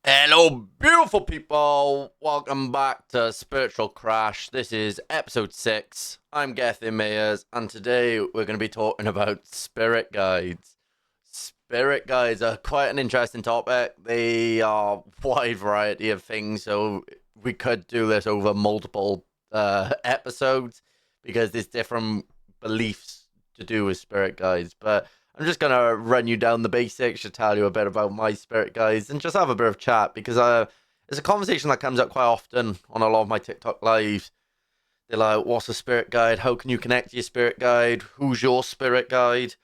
Hello, beautiful people. Welcome back to Spiritual Crash. This is episode 6. I'm Gethin Mayers, and today we're going to be talking about spirit guides. Spirit guides are quite an interesting topic. They are a wide variety of things, so we could do this over multiple episodes because there's different beliefs to do with spirit guides. But I'm just going to run you down the basics, to tell you a bit about my spirit guides, and just have a bit of chat because it's a conversation that comes up quite often on a lot of my TikTok lives. They're like, what's a spirit guide? How can you connect to your spirit guide? Who's your spirit guide?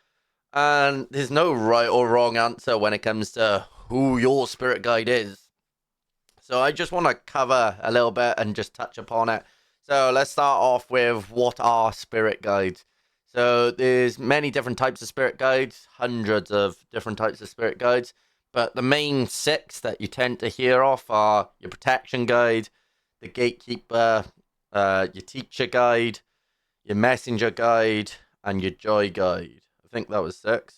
And there's no right or wrong answer when it comes to who your spirit guide is. So I just want to cover a little bit and just touch upon it. So let's start off with what are spirit guides. So there's many different types of spirit guides, hundreds of different types of spirit guides, but the main 6 that you tend to hear of are your protection guide, the gatekeeper, your teacher guide, your messenger guide, and your joy guide. I think that was 6.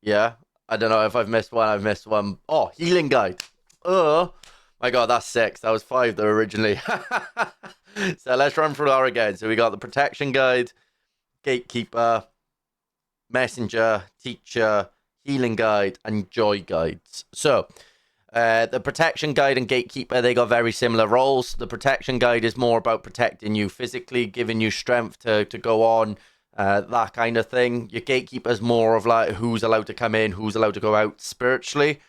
Yeah, I don't know if I've missed one. I've missed one. Oh, healing guide. Oh my god, that's 6. That was 5 though originally. So let's run through that again. So we got the protection guide, gatekeeper, messenger, teacher, healing guide, and joy guides. So the protection guide and gatekeeper, they got very similar roles. The protection guide is more about protecting you physically, giving you strength to go on, that kind of thing. Your gatekeeper is more of like who's allowed to come in, who's allowed to go out spiritually.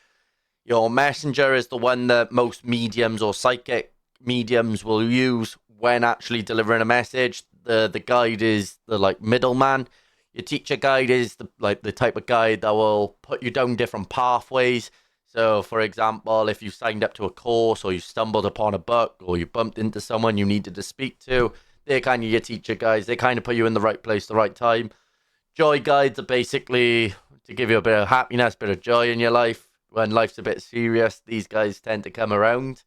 Your messenger is the one that most mediums or psychic mediums will use when actually delivering a message. The guide is the like middleman. Your teacher guide is the type of guide that will put you down different pathways. So, for example, if you signed up to a course or you stumbled upon a book or you bumped into someone you needed to speak to, they're kind of your teacher guides. They kind of put you in the right place, the right time. Joy guides are basically to give you a bit of happiness, a bit of joy in your life. When life's a bit serious, these guys tend to come around.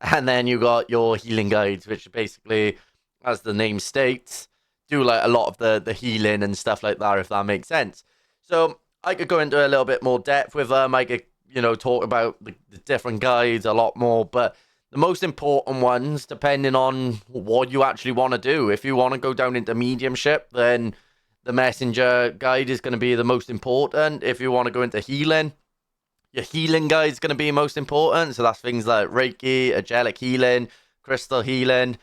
And then you got your healing guides, which basically, as the name states, do like a lot of the healing and stuff like that, if that makes sense. So I could go into a little bit more depth with them. I could, talk about the different guides a lot more, but the most important ones, depending on what you actually want to do. If you want to go down into mediumship, then the messenger guide is going to be the most important. If you want to go into healing, your healing guide is going to be most important. So that's things like Reiki, angelic healing, crystal healing.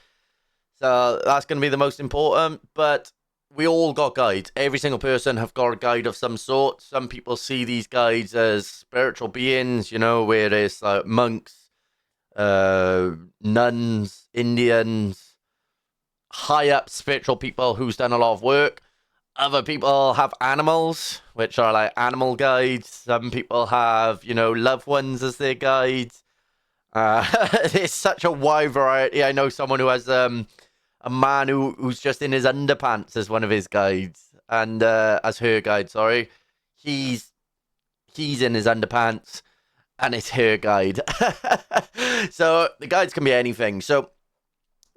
So that's going to be the most important. But we all got guides. Every single person have got a guide of some sort. Some people see these guides as spiritual beings, where it's like monks, nuns, Indians, high up spiritual people who's done a lot of work. Other people have animals, which are like animal guides. Some people have, loved ones as their guides. It's such a wide variety. I know someone who has a man who's just in his underpants as one of his guides, and as her guide. Sorry, he's in his underpants, and it's her guide. So the guides can be anything. So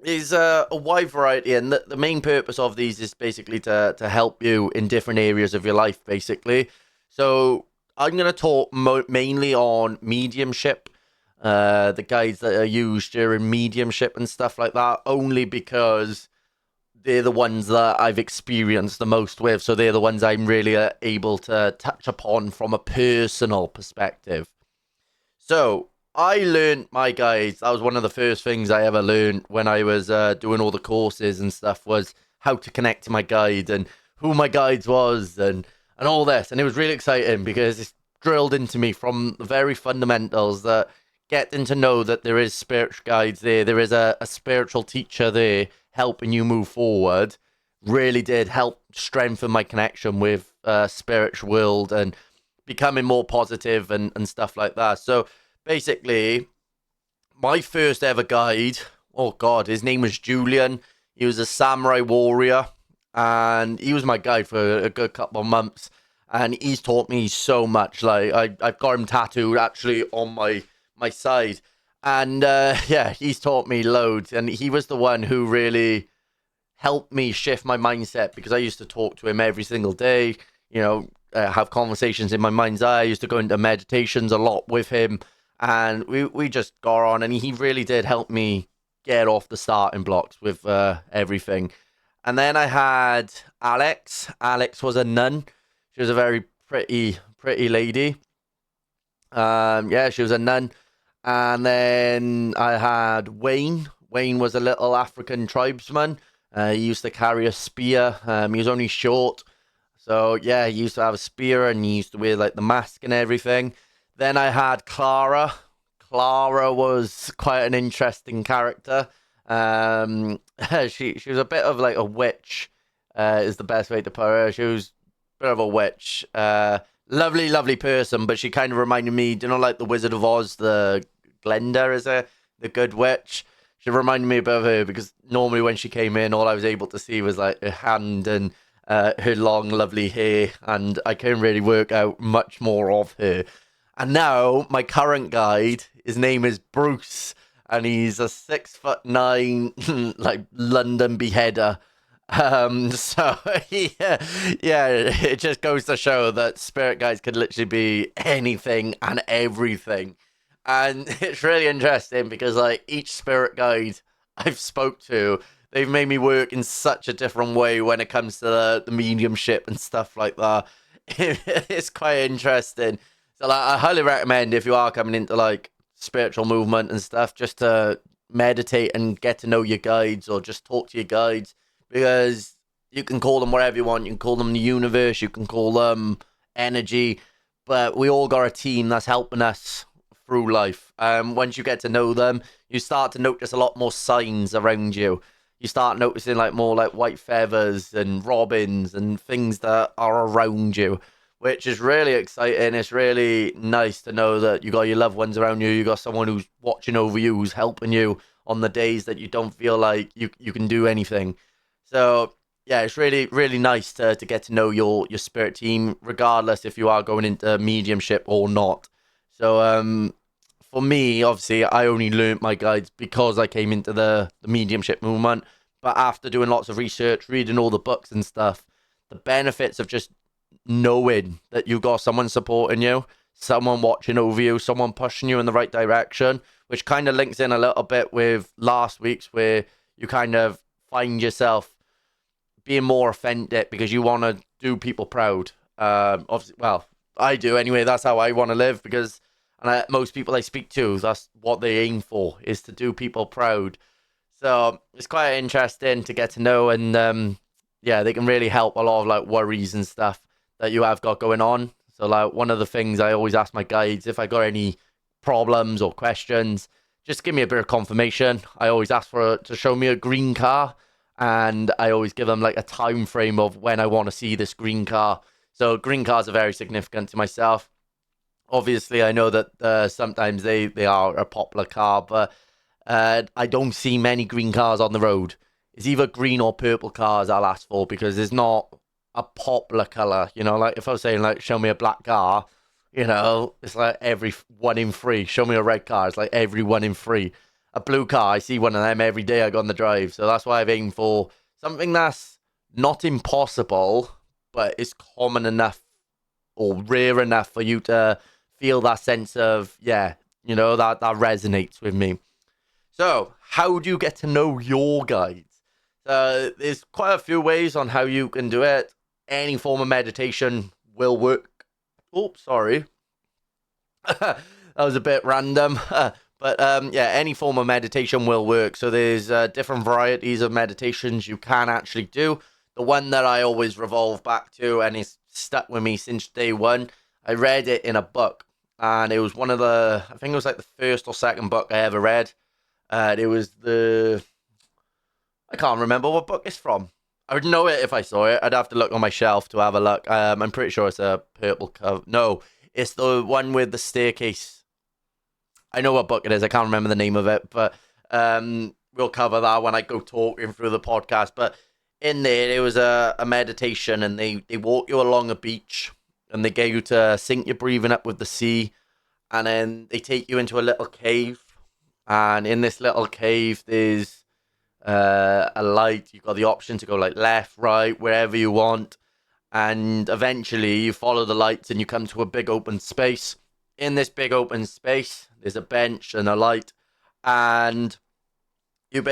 there's a wide variety, and the main purpose of these is basically to help you in different areas of your life, basically. So I'm going to talk mainly on mediumship, the guides that are used during mediumship and stuff like that, only because they're the ones that I've experienced the most with, so they're the ones I'm really able to touch upon from a personal perspective. So I learned my guides. That was one of the first things I ever learned when I was doing all the courses and stuff, was how to connect to my guide and who my guides was and all this. And it was really exciting because it's drilled into me from the very fundamentals that getting to know that there is spiritual guides there. There is a spiritual teacher there helping you move forward. Really did help strengthen my connection with spiritual world and becoming more positive and stuff like that. So basically, my first ever guide, oh god, his name was Julian. He was a samurai warrior, and he was my guide for a good couple of months. And he's taught me so much. Like I've got him tattooed actually on my side, and yeah, he's taught me loads. And he was the one who really helped me shift my mindset, because I used to talk to him every single day. Have conversations in my mind's eye. I used to go into meditations a lot with him. and we just got on, and he really did help me get off the starting blocks with everything. And then I had Alex. Alex was a nun. She was a very pretty lady. Yeah, she was a nun. And then I had Wayne. Wayne was a little African tribesman. He used to carry a spear. He was only short. So, yeah, he used to have a spear and he used to wear like the mask and everything. Then I had Clara. Clara was quite an interesting character. Um, she was a bit of like a witch, is the best way to put her. She was a bit of a witch. Lovely person, but she kind of reminded me, do you know, like the Wizard of Oz, the Glenda is the good witch. She reminded me a bit of her because normally when she came in, all I was able to see was like her hand and her long, lovely hair, and I couldn't really work out much more of her. And now my current guide, his name is Bruce, and he's a 6'9", like London beheader. So yeah, it just goes to show that spirit guides could literally be anything and everything. And it's really interesting because like each spirit guide I've spoke to, they've made me work in such a different way when it comes to the mediumship and stuff like that. It's quite interesting. So like, I highly recommend if you are coming into like spiritual movement and stuff, just to meditate and get to know your guides or just talk to your guides, because you can call them whatever you want. You can call them the universe, you can call them energy, but we all got a team that's helping us through life. Once you get to know them, you start to notice a lot more signs around you. You start noticing like more like white feathers and robins and things that are around you, which is really exciting. It's really nice to know that you got your loved ones around you. You got someone who's watching over you, who's helping you on the days that you don't feel like you can do anything. So yeah, it's really nice to get to know your spirit team, regardless if you are going into mediumship or not. So for me, obviously, I only learnt my guides because I came into the mediumship movement. But after doing lots of research, reading all the books and stuff, the benefits of just knowing that you got someone supporting you, someone watching over you, someone pushing you in the right direction, which kind of links in a little bit with last week's, where you kind of find yourself being more authentic because you want to do people proud. Obviously, well, I do anyway. That's how I want to live, because most people I speak to, that's what they aim for, is to do people proud. So it's quite interesting to get to know, and yeah, they can really help a lot of like worries and stuff that you have got going on. So like one of the things I always ask my guides, if I got any problems or questions, just give me a bit of confirmation. I always ask to show me a green car, and I always give them like a time frame of when I want to see this green car. So green cars are very significant to myself. Obviously, I know that sometimes they are a popular car, but I don't see many green cars on the road. It's either green or purple cars I'll ask for, because it's not a popular color. You know, like if I was saying like show me a black car, you know, it's like every 1 in 3. Show me a red car, it's like every 1 in 3. A blue car, I see one of them every day I go on the drive. So that's why I've aimed for something that's not impossible, but it's common enough or rare enough for you to feel that sense of, yeah, you know, that resonates with me. So, how do you get to know your guides? There's quite a few ways on how you can do it. Any form of meditation will work. Oops, sorry. That was a bit random. But yeah, any form of meditation will work. So there's different varieties of meditations you can actually do. The one that I always revolve back to, and it's stuck with me since day one, I read it in a book. And it was one of I think it was like the first or second book I ever read. It was I can't remember what book it's from. I would know it if I saw it. I'd have to look on my shelf to have a look. I'm pretty sure it's a purple cover. No, it's the one with the staircase. I know what book it is. I can't remember the name of it, but we'll cover that when I go talking through the podcast. But in there was a meditation, and they walk you along a beach, and they get you to sync your breathing up with the sea, and then they take you into a little cave. And in this little cave, there's a light. You've got the option to go like left, right, wherever you want. And eventually you follow the lights and you come to a big open space. In this big open space, There's a bench and a light, and you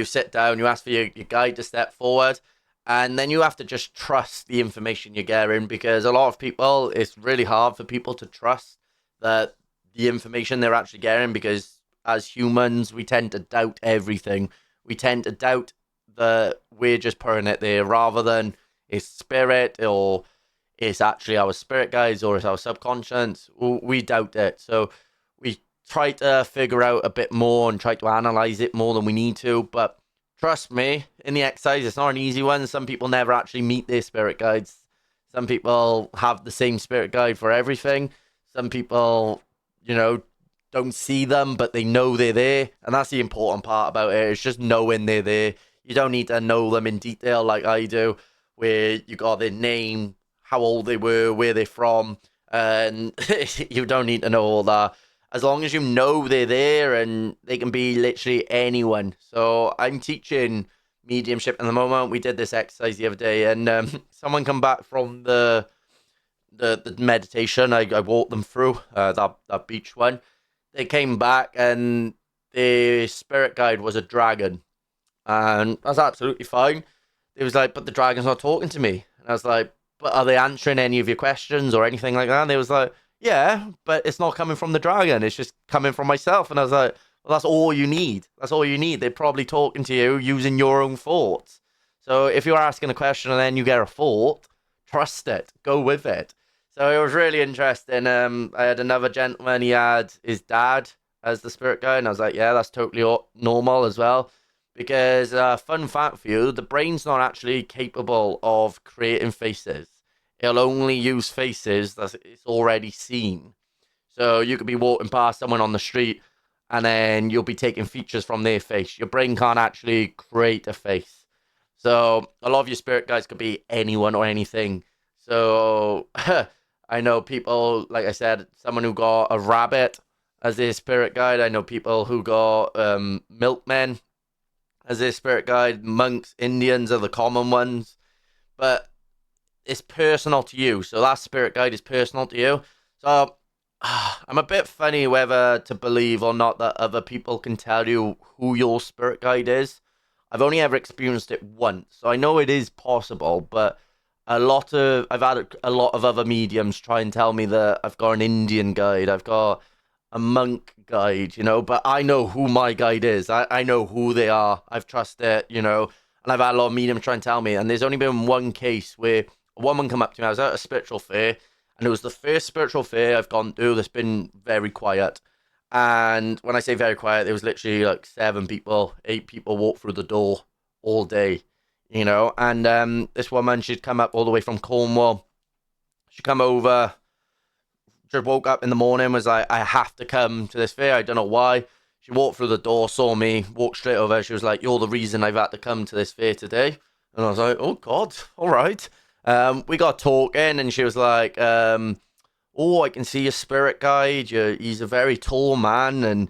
sit down, you ask for your guide to step forward, and then you have to just trust the information you're getting, because a lot of people, it's really hard for people to trust that the information they're actually getting, because as humans, we tend to doubt everything. We tend to doubt that we're just putting it there rather than it's spirit, or it's actually our spirit guides, or it's our subconscious. We doubt it. So we try to figure out a bit more and try to analyze it more than we need to. But trust me, in the exercise, it's not an easy one. Some people never actually meet their spirit guides. Some people have the same spirit guide for everything. Some people, don't see them, but they know they're there. And that's the important part about it. It's just knowing they're there. You don't need to know them in detail like I do, where you got their name, how old they were, where they're from, and you don't need to know all that. As long as you know they're there, and they can be literally anyone. So I'm teaching mediumship at the moment. We did this exercise the other day, and someone come back from the meditation I walked them through, that beach one. They came back, and their spirit guide was a dragon, and that's absolutely fine. It was like, but the dragon's not talking to me. And I was like, but are they answering any of your questions or anything like that? And they was like, yeah, but it's not coming from the dragon. It's just coming from myself. And I was like, well, that's all you need. That's all you need. They're probably talking to you using your own thoughts. So if you're asking a question and then you get a thought, trust it. Go with it. So it was really interesting. I had another gentleman. He had his dad as the spirit guide. And I was like, yeah, that's totally normal as well. Because, fun fact for you, the brain's not actually capable of creating faces. It'll only use faces that it's already seen. So you could be walking past someone on the street, and then you'll be taking features from their face. Your brain can't actually create a face. So a lot of your spirit guides could be anyone or anything. So I know people, like I said, someone who got a rabbit as their spirit guide. I know people who got milkmen as their spirit guide. Monks, Indians are the common ones. But it's personal to you. So that spirit guide is personal to you. So I'm a bit funny whether to believe or not that other people can tell you who your spirit guide is. I've only ever experienced it once, so I know it is possible, but I've had a lot of other mediums try and tell me that I've got an Indian guide, I've got a monk guide, but I know who my guide is. I know who they are. I've trusted it, and I've had a lot of mediums try and tell me, and there's only been one case where a woman come up to me. I was at a spiritual fair, and it was the first spiritual fair I've gone to that's been very quiet. And when I say very quiet, there was literally like 7 people, 8 people walked through the door all day, And this woman, she'd come up all the way from Cornwall. She come over, just woke up in the morning, was like, I have to come to this fair. I don't know why. She walked through the door, saw me, walked straight over. She was like, you're the reason I've had to come to this fair today. And I was like, oh, God, all right. We got talking, and she was like, oh, I can see your spirit guide. He's a very tall man, and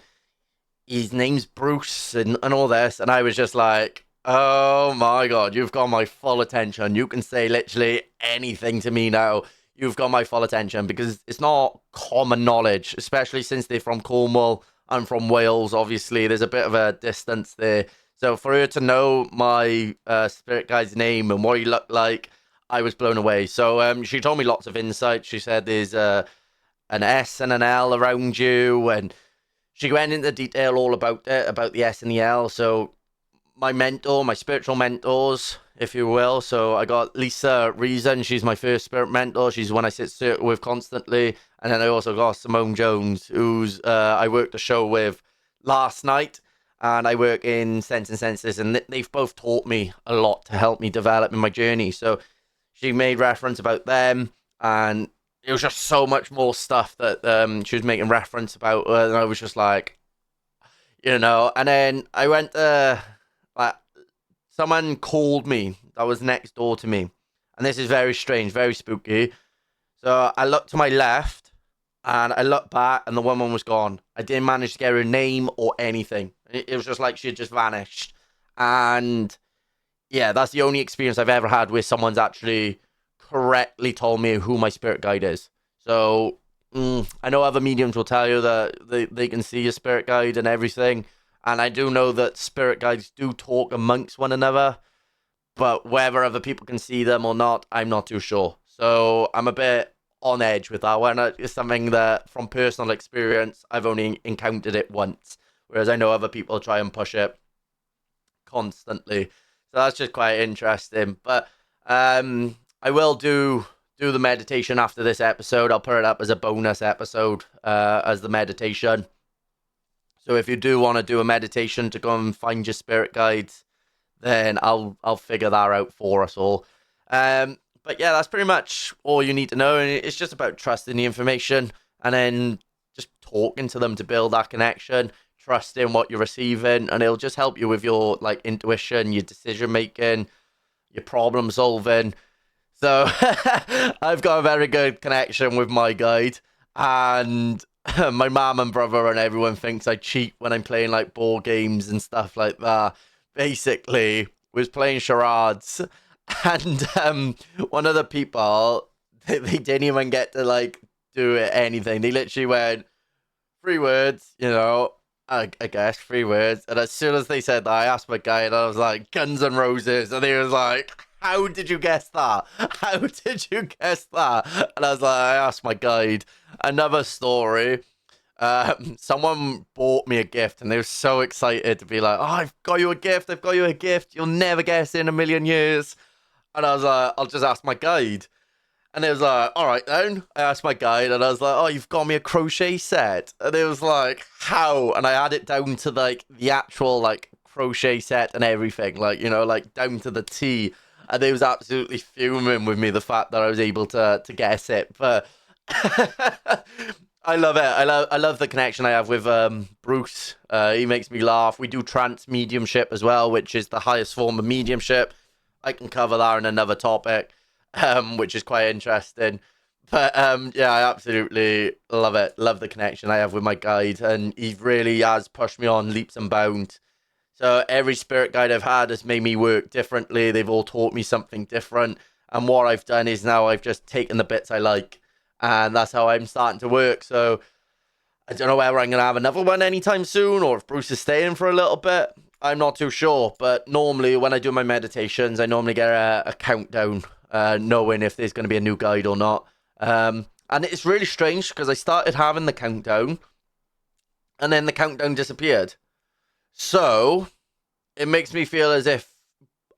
his name's Bruce, and all this. And I was just like, oh my God, you've got my full attention. You can say literally anything to me now. You've got my full attention, because it's not common knowledge, especially since they're from Cornwall. I'm from Wales, obviously. There's a bit of a distance there. So for her to know my spirit guide's name and what he looked like, I was blown away. So she told me lots of insight. She said there's an S and an L around you, and she went into detail all about it, about the S and the L. So my mentor, my spiritual mentors, if you will. So I got Lisa Reason. She's my first spirit mentor. She's the one I sit circle with constantly. And then I also got Simone Jones, who's I worked a show with last night. And I work in Sense and Senses. And they've both taught me a lot to help me develop in my journey. So she made reference about them. And it was just so much more stuff that she was making reference about. And I was just like, And then I went to... someone called me that was next door to me. And this is very strange, very spooky. So I looked to my left, and I looked back, and the woman was gone. I didn't manage to get her name or anything. It was just like she had just vanished. And yeah, that's the only experience I've ever had where someone's actually correctly told me who my spirit guide is. So I know other mediums will tell you that they can see your spirit guide and everything. And I do know that spirit guides do talk amongst one another. But whether other people can see them or not, I'm not too sure. So I'm a bit on edge with that one. It's something that, from personal experience, I've only encountered it once. Whereas I know other people try and push it constantly. So that's just quite interesting. But I will do the meditation after this episode. I'll put it up as a bonus episode as the meditation. So if you do want to do a meditation to go and find your spirit guides, then I'll figure that out for us all. But yeah, that's pretty much all you need to know. And it's just about trusting the information and then just talking to them to build that connection, trusting what you're receiving, and it'll just help you with your like intuition, your decision making, your problem solving. So I've got a very good connection with my guide, and my mum and brother and everyone thinks I cheat when I'm playing like board games and stuff like that. Basically, was playing charades, and one of the people they didn't even get to like do anything. They literally went 3 words, I guess 3 words. And as soon as they said that, I asked my guy, and I was like, Guns N' Roses, and he was like, how did you guess that? How did you guess that? And I was like, I asked my guide. Another story. Someone bought me a gift, and they were so excited to be like, oh, I've got you a gift. I've got you a gift. You'll never guess in a million years. And I was like, I'll just ask my guide. And it was like, all right then. I asked my guide, and I was like, oh, you've got me a crochet set. And it was like, how? And I had it down to like the actual like crochet set and everything, like, like down to the T. And they was absolutely fuming with me, the fact that I was able to guess it. But I love it. I love the connection I have with Bruce. He makes me laugh. We do trance mediumship as well, which is the highest form of mediumship. I can cover that in another topic, which is quite interesting. But yeah, I absolutely love it. Love the connection I have with my guide, and he really has pushed me on leaps and bounds. So every spirit guide I've had has made me work differently. They've all taught me something different. And what I've done is now I've just taken the bits I like, and that's how I'm starting to work. So I don't know whether I'm going to have another one anytime soon, or if Bruce is staying for a little bit. I'm not too sure. But normally when I do my meditations, I normally get a countdown, knowing if there's going to be a new guide or not. And it's really strange because I started having the countdown, and then the countdown disappeared. So it makes me feel as if,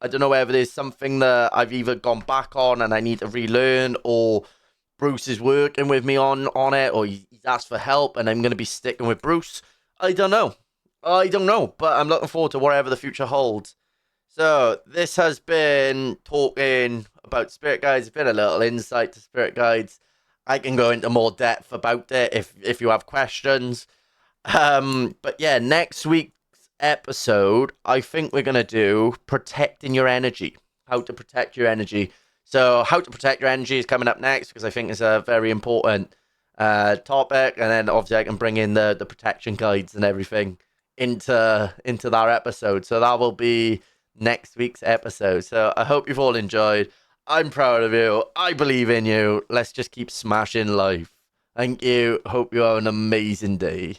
I don't know whether there's something that I've either gone back on and I need to relearn, or Bruce is working with me on it, or he's asked for help and I'm going to be sticking with Bruce. I don't know, but I'm looking forward to whatever the future holds. So this has been talking about spirit guides. It's been a little insight to spirit guides. I can go into more depth about it if you have questions. But yeah, next week's episode, I think we're going to do protecting your energy. How to protect your energy. So how to protect your energy is coming up next, because I think it's a very important topic. And then obviously I can bring in the protection guides and everything into that episode. So that will be next week's episode. So I hope you've all enjoyed. I'm proud of you. I believe in you. Let's just keep smashing life. Thank you. Hope you have an amazing day.